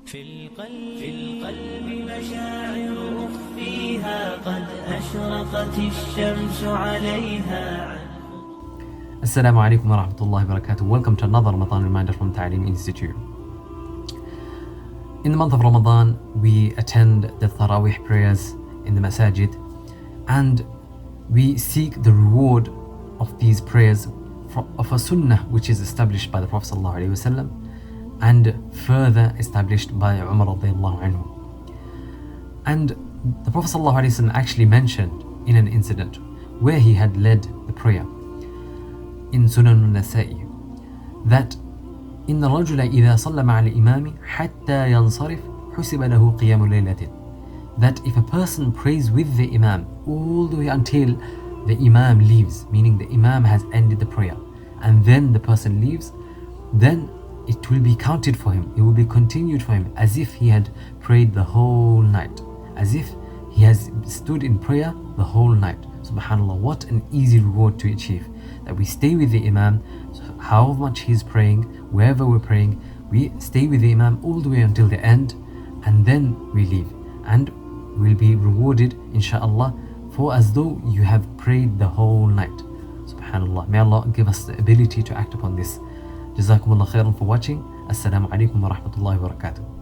في القلب مشاعر أخفيها قد أشرقت الشمس عليها. Assalamu alaikum wa rahmatullahi wa barakatuh. Welcome to another Ramadan reminder from Taleem Institute. In the month of Ramadan, we attend the Taraweeh prayers in the masajid and we seek the reward of these prayers of a sunnah which is established by the Prophet ﷺ and further established by Umar radiallahu anhu. And the Prophet ﷺ actually mentioned in an incident where he had led the prayer in Sunan al-Nasa'i that إن الرجل إذا صلى مع الإمام حتى ينصرف حسب له قيام ليلة, that if a person prays with the Imam all the way until the Imam leaves, meaning the Imam has ended the prayer and then the person leaves, then it will be counted for him, it will be continued for him as if he had prayed the whole night, as if he has stood in prayer the whole night. Subhanallah, what an easy reward to achieve, that we stay with the Imam, how much he is praying, wherever we're praying, we stay with the Imam all the way until the end and then we leave, and we'll be rewarded inshaAllah for as though you have prayed the whole night. Subhanallah, may Allah give us the ability to act upon this. Jazakumullah khairan for watching. Assalamu alaikum wa rahmatullahi wa barakatuh.